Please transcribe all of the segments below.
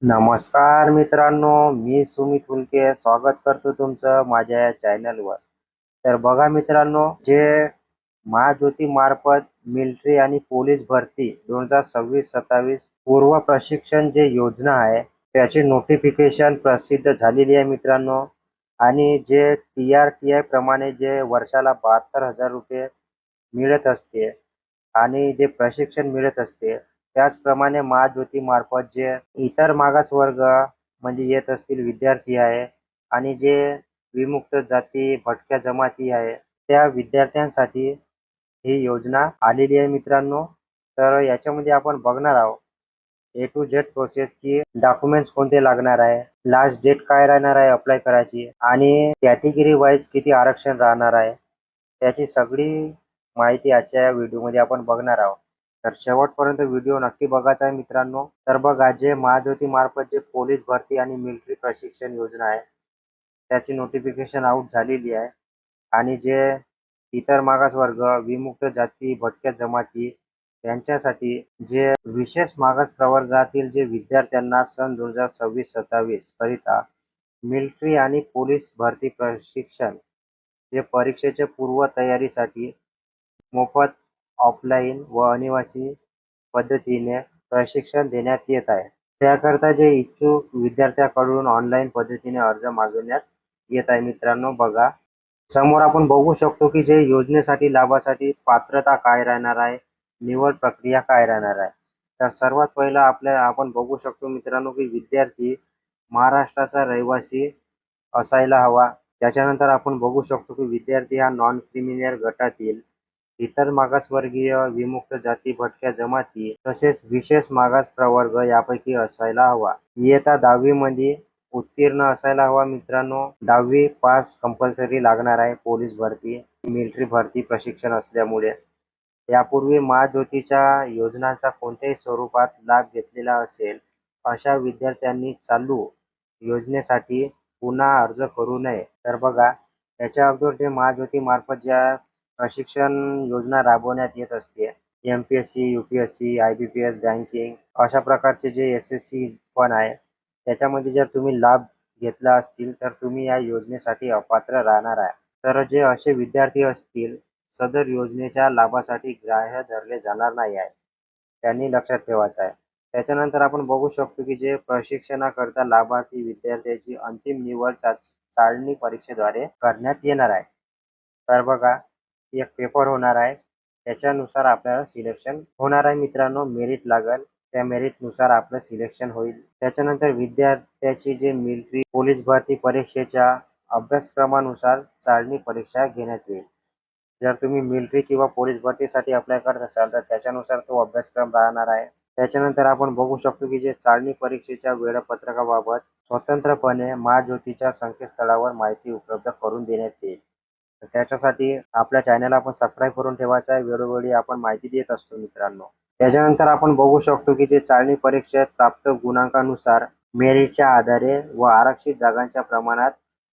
नमस्कार मित्रांनो, मी सुमित हुलके स्वागत करतो तुमचं माझ्या या चॅनलवर. तर बघा मित्रांनो, जे महाज्योती मार्फत मिलिटरी आणि पोलीस भरती 2026-27 पूर्व प्रशिक्षण जे योजना आहे, त्याची नोटिफिकेशन प्रसिद्ध झालेली आहे मित्रांनो. आणि जे TRTI प्रमाणे जे वर्षाला 72,000 रुपये मिळत असते आणि जे प्रशिक्षण मिळत असते, त्याचप्रमाणे महाज्योती मार्फत जे इतर मागासवर्ग म्हणजे येत असतील विद्यार्थी आहे आणि जे विमुक्त जाती, भटक्या जमाती आहे, त्या विद्यार्थ्यांसाठी ही योजना आलेली आहे मित्रांनो. तर याच्यामध्ये आपण बघणार आहोत ए टू झेड प्रोसेस की डॉक्युमेंट्स कोणते लागणार आहे, लास्ट डेट काय राहणार आहे अप्लाय करायची आणि कॅटेगरी वाईज किती आरक्षण राहणार आहे, त्याची सगळी माहिती आजच्या या व्हिडिओमध्ये आपण बघणार आहोत. तर शेवटपर्यंत व्हिडिओ नक्की बघायचा आहे मित्रांनो. तर बघा, जे महाज्योती मार्फत जे पोलीस भरती आणि मिलिटरी प्रशिक्षण योजना आहे, त्याची नोटिफिकेशन आउट झालेली आहे. आणि जे इतर मागासवर्ग, विमुक्त जाती, भटक्या जमाती यांच्यासाठी जे विशेष मागास प्रवर्गातील जे विद्यार्थ्यांना सन 2026-27 करिता मिलिटरी आणि पोलीस भरती प्रशिक्षण जे परीक्षेच्या पूर्व तयारीसाठी मोफत ऑफलाईन व अनिवासी पद्धतीने प्रशिक्षण देण्यात येत आहे. त्याकरता जे इच्छुक विद्यार्थ्यांकडून ऑनलाईन पद्धतीने अर्ज मागवण्यात येत आहे मित्रांनो. बघा, समोर आपण बघू शकतो की जे योजनेसाठी लाभासाठी पात्रता काय राहणार आहे, निवड प्रक्रिया काय राहणार आहे. तर सर्वात पहिलं आपण बघू शकतो मित्रांनो की विद्यार्थी महाराष्ट्राचा रहिवासी असायला हवा. त्याच्यानंतर आपण बघू शकतो की विद्यार्थी हा नॉन क्रिमिनल गटातील, इतर मागासवर्गीय, विमुक्त जाती, भटक्या जमाती तसेच विशेष मागास प्रवर्ग यापैकी असायला हवा. इयत्ता 10वी मध्ये उत्तीर्ण असायला हवा मित्रांनो. 10वी पास कंपल्सरी लागणार आहे पोलीस भरती, मिलिटरी भरती प्रशिक्षण असल्यामुळे. यापूर्वी महाज्योतीच्या योजनांचा कोणत्याही स्वरूपात लाभ घेतलेला असेल अशा विद्यार्थ्यांनी चालू योजनेसाठी पुन्हा अर्ज करू नये. तर बघा, याच्या अगोदर जे महाज्योती मार्फत ज्या प्रशिक्षण योजना राबवण्यात येत असते, MPSC, UPSC, IBPS, बँकिंग अशा प्रकारचे जे SSC पण आहे, त्याच्यामध्ये जर तुम्ही लाभ घेतला असतील तर तुम्ही या योजनेसाठी अपात्र राहणार आहे. तर जे असे विद्यार्थी असतील, सदर योजनेच्या लाभासाठी ग्राह्य धरले जाणार नाही आहे, त्यांनी लक्षात ठेवायचं आहे. त्याच्यानंतर आपण बघू शकतो की जे प्रशिक्षणाकरता लाभार्थी विद्यार्थ्यांची अंतिम निवड चाचणी परीक्षेद्वारे करण्यात येणार आहे. तर बघा, एक पेपर होणार आहे, त्याच्यानुसार आपल्याला सिलेक्शन होणार आहे मित्रांनो. मेरिट लागेल, त्या मेरिटनुसार आपलं सिलेक्शन होईल. त्याच्यानंतर विद्यार्थ्याची जे मिलिटरी पोलीस भरती परीक्षेच्या अभ्यासक्रमानुसार चाचणी परीक्षा घेण्यात येईल. जर तुम्ही मिलिटरी किंवा पोलीस भरतीसाठी अप्लाय करत असाल तर त्याच्यानुसार तो अभ्यासक्रम राहणार आहे. त्याच्यानंतर आपण बघू शकतो की जे चाचणी परीक्षेच्या वेळापत्रकाबाबत स्वतंत्रपणे महाज्योतीच्या संकेतस्थळावर माहिती उपलब्ध करून देण्यात येईल. तर त्याच्यासाठी आपल्या चॅनलला आपण सबस्क्राईब करून ठेवायचं आहे. वेळोवेळी आपण माहिती देत असतो मित्रांनो. त्याच्यानंतर आपण बघू शकतो की जे चाचणी परीक्षेत प्राप्त गुणांकानुसार मेरिटच्या आधारे व आरक्षित जागांच्या प्रमाणात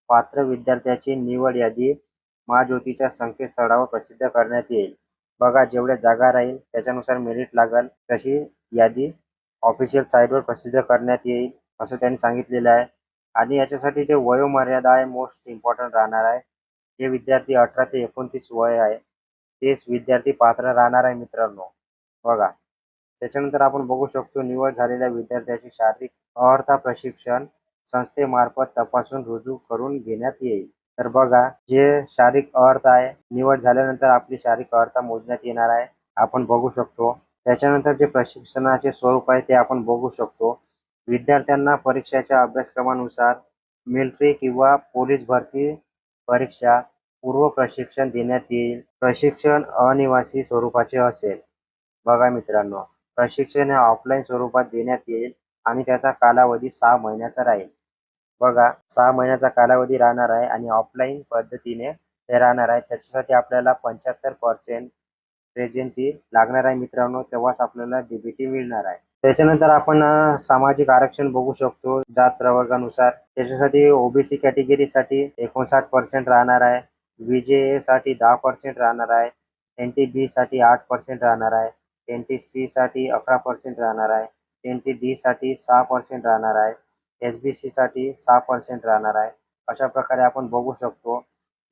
पात्र विद्यार्थ्यांची निवड यादी महाज्योतीच्या संकेतस्थळावर प्रसिद्ध करण्यात येईल. बघा, जेवढ्या जागा राहील त्याच्यानुसार मेरिट लागेल, तशी यादी ऑफिशियल साईटवर प्रसिद्ध करण्यात येईल असं त्यांनी सांगितलेलं आहे. आणि याच्यासाठी जे वयोमर्यादा आहे मोस्ट इम्पॉर्टंट राहणार आहे. जे विद्यार्थी 18 ते 29 वय आहे तेच विद्यार्थी पात्र राहणार आहे मित्रांनो. बघा, त्याच्यानंतर आपण बघू शकतो निवड झालेल्या विद्यार्थ्याची शारीरिक अहर्ता प्रशिक्षण संस्थेमार्फत तपासून रुजू करून घेण्यात येईल. तर बघा, जे शारीरिक अहर्ता आहे, निवड झाल्यानंतर आपली शारीरिक अहर्ता मोजण्यात येणार आहे, आपण बघू शकतो. त्याच्यानंतर जे प्रशिक्षणाचे स्वरूप आहे ते आपण बघू शकतो. विद्यार्थ्यांना परीक्षेच्या अभ्यासक्रमानुसार मिलिटरी किंवा पोलीस भरती परीक्षा पूर्व प्रशिक्षण देण्यात येईल. प्रशिक्षण अनिवासी स्वरूपाचे असेल. बघा मित्रांनो, प्रशिक्षण हे ऑफलाईन स्वरूपात देण्यात येईल आणि त्याचा कालावधी 6 महिन्याचा राहील. बघा, 6 महिन्याचा कालावधी राहणार आहे आणि ऑफलाईन पद्धतीने ते राहणार आहे. त्याच्यासाठी आपल्याला 75% प्रेझेंटी लागणार आहे मित्रांनो, तेव्हाच आपल्याला DBT मिळणार आहे. त्याच्यानंतर आपण सामाजिक आरक्षण बघू शकतो जात प्रवर्गानुसार. त्याच्यासाठी OBC कॅटेगरीसाठी 59% राहणार आहे, VJA साठी 10% राहणार आहे, NTB साठी 8% राहणार आहे, NTC साठी 11% राहणार आहे, NTD साठी 6% राहणार आहे, SBC साठी 6% राहणार आहे. अशा प्रकारे आपण बघू शकतो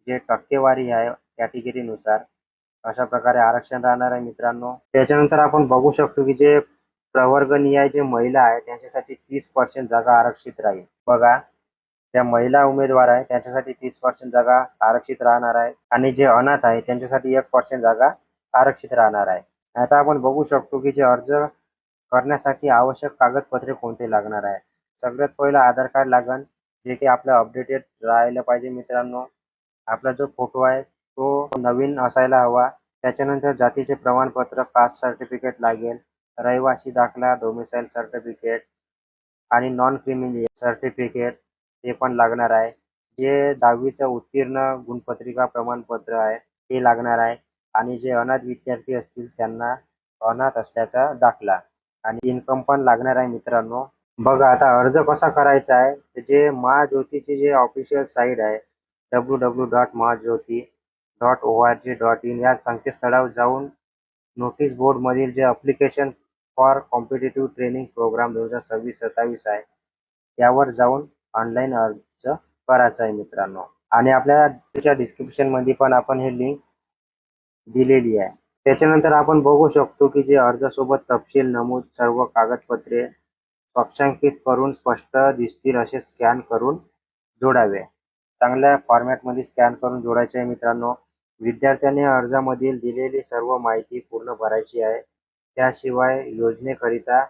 जे टक्केवारी आहे कॅटेगरीनुसार अशा प्रकारे आरक्षण राहणार आहे मित्रांनो. त्याच्यानंतर आपण बघू शकतो की जे प्रवर्गनीय जे महिला आहे त्यांच्यासाठी 30% जागा आरक्षित राहील. बघा, ज्या महिला उमेदवार आहे त्यांच्यासाठी 30% जागा आरक्षित राहणार आहे आणि जे अनाथ आहे त्यांच्यासाठी 1% जागा आरक्षित राहणार आहे. आता आपण बघू शकतो की जे अर्ज करण्यासाठी आवश्यक कागदपत्रे कोणते लागणार आहे. सगळ्यात पहिलं आधार कार्ड लागन, जे की आपलं अपडेटेड राहायला पाहिजे मित्रांनो. आपला जो फोटो आहे तो नवीन असायला हवा. त्याच्यानंतर जातीचे प्रमाणपत्र, कास्ट सर्टिफिकेट लागेल, रहिवासी दाखला, डोमिसाईल सर्टिफिकेट आणि नॉन क्रिमिनल सर्टिफिकेट ते पण लागणार आहे. जे 10वीचं उत्तीर्ण गुणपत्रिका प्रमाणपत्र आहे ते लागणार आहे आणि जे अनाथ विद्यार्थी असतील त्यांना अनाथ असल्याचा दाखला आणि इन्कम पण लागणार आहे मित्रांनो. बघा आता अर्ज कसा करायचा आहे, जे महाज्योतीची जे ऑफिशियल साईट आहे www.mahajyoti.org.in या संकेतस्थळावर जाऊन नोटीस बोर्ड मधील जे application for competitive training programme 2026-27 आहे त्यावर जाऊन ऑनलाईन अर्ज करायचा आहे मित्रांनो. आणि आपल्या डिस्क्रिप्शन मध्ये पण आपण हे लिंक दिलेली आहे. त्याच्यानंतर आपण बघू शकतो की जे अर्जासोबत तपशील नमूद सर्व कागदपत्रे स्वच्छांकित करून स्पष्ट दिसतील असे स्कॅन करून जोडावे. चांगल्या फॉर्मॅटमध्ये स्कॅन करून जोडायचे आहे मित्रांनो. विद्यार्थ्याने अर्जामधील दिलेली सर्व माहिती पूर्ण भरायची आहे. त्याशिवाय योजनेकरिता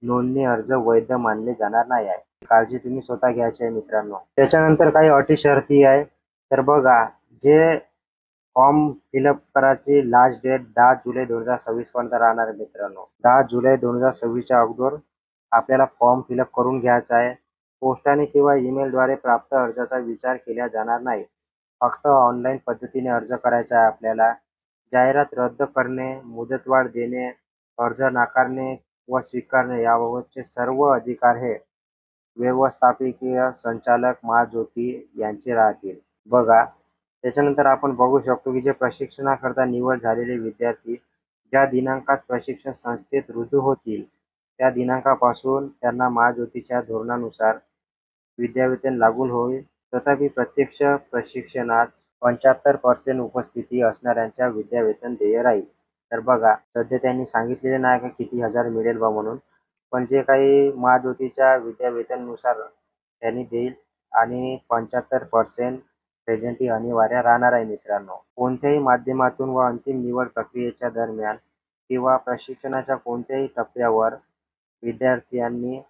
नोंदणी अर्ज वैध मानले जाणार नाही आहे. काळजी तुम्ही स्वतः घ्यायची आहे मित्रांनो. त्याच्यानंतर काही अटी शर्ती आहे. तर बघा, जे फॉर्म फिलअप करायची लास्ट डेट 10 जुलै 2026 पर्यंत राहणार आहे मित्रांनो. 10 जुलै 2026च्या अगोदर आपल्याला फॉर्म फिलअप करून घ्यायचा आहे. पोस्टाने किंवा ईमेलद्वारे प्राप्त अर्जाचा विचार केला जाणार नाही. फक्त ऑनलाईन पद्धतीने अर्ज करायचा आहे आपल्याला. जाहिरात रद्द करणे, मुदतवाढ देणे, अर्ज नाकारणे व स्वीकारणे याबाबतचे सर्व अधिकार हे व्यवस्थापकीय संचालक महाज्योती यांचे राहतील. बघा, त्याच्यानंतर आपण बघू शकतो की जे प्रशिक्षणाकरता निवड झालेले विद्यार्थी ज्या दिनांकास प्रशिक्षण संस्थेत रुजू होतील त्या दिनांकापासून त्यांना महाज्योतीच्या धोरणानुसार विद्यावेतन लागू होईल. तथापि प्रत्यक्ष प्रशिक्षणास 75% उपस्थिती असणाऱ्यांच्या विद्यावेतन देय राहील. तर बघा, सध्या त्यांनी सांगितलेले नाही का किती हजार मिळेल बा म्हणून, पण जे काही महाज्योतीच्या विद्यावेतननुसार त्यांनी देईल आणि 75% प्रेझेंटी अनिवार्य राहणार आहे मित्रांनो. कोणत्याही माध्यमातून व अंतिम निवड प्रक्रियेच्या दरम्यान किंवा प्रशिक्षणाच्या कोणत्याही टप्प्यावर विद्यार्थ्यांनी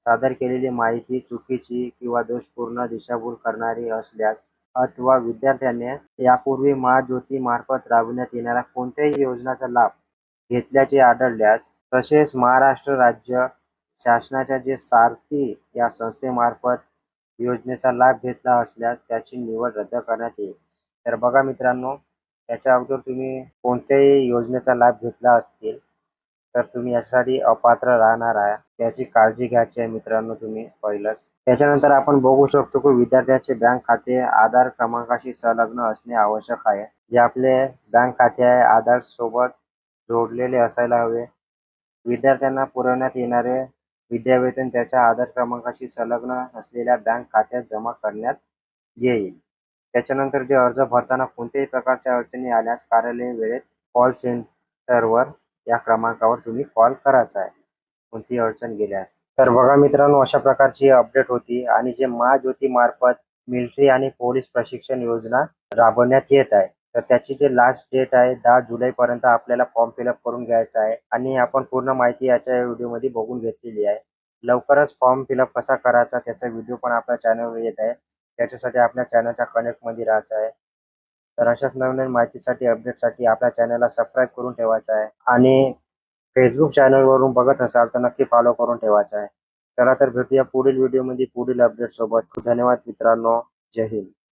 सादर केलेली माहिती चुकीची किंवा दोषपूर्ण दिशाभूल करणारी असल्यास अथवा विद्यार्थ्याने यापूर्वी महाज्योती मार्फत राबविण्यात येणाऱ्या कोणत्याही योजनांचा लाभ घेतल्याचे आढळल्यास, तसेच महाराष्ट्र राज्य शासनाच्या जे सारथी या संस्थेमार्फत योजनेचा लाभ घेतला असल्यास त्याची निवड रद्द करण्यात येईल. तर बघा मित्रांनो, याच्या अगोदर तुम्ही कोणत्याही योजनेचा लाभ घेतला असतील तर तुम्ही यासाठी अपात्र राहणार आहे. त्याची काळजी घ्यायची आहे मित्रांनो तुम्ही पहिलंच. त्याच्यानंतर आपण बघू शकतो की विद्यार्थ्याचे बँक खाते आधार क्रमांकाशी संलग्न असणे आवश्यक आहे. जे आपले बँक खाते आहे आधार सोबत जोडलेले असायला हवे. विद्यार्थ्यांना पुरवण्यात येणारे विद्यावेतन त्याच्या आधार क्रमांकाशी संलग्न असलेल्या बँक खात्यात जमा करण्यात येईल. त्याच्यानंतर जे अर्ज भरताना कोणत्याही प्रकारच्या अडचणी आल्यास कार्यालयीन वेळेत कॉल सेंटरवर या क्रमांकावर तुम्ही कॉल करायचा आहे कोणती अडचण गेल्यास. तर बघा मित्रांनो, अशा प्रकारची अपडेट होती आणि जे महाज्योती मार्फत मिलिटरी आणि पोलीस प्रशिक्षण योजना राबवण्यात येत आहे. तर त्याची जे लास्ट डेट आहे 10 जुलै पर्यंत आपल्याला फॉर्म फिलअप करून घ्यायचा आहे आणि आपण पूर्ण माहिती याच्या व्हिडिओमध्ये बघून घेतलेली आहे. लवकरच फॉर्म फिलअप कसा करायचा त्याचा व्हिडिओ पण आपल्या चॅनलवर येत आहे. त्याच्यासाठी आपल्या चॅनलच्या कनेक्टमध्ये राहायचं आहे. तर अशाच नवीन माहितीसाठी अपडेटसाठी आपल्या चॅनलला सबस्क्राईब करून ठेवायचं आहे आणि फेसबुक चॅनलवरून बघत असाल तर नक्की फॉलो करून ठेवायचं आहे. चला तर भेटूया पुढील व्हिडिओमध्ये पुढील अपडेट सोबत. धन्यवाद मित्रांनो. जय हिंद.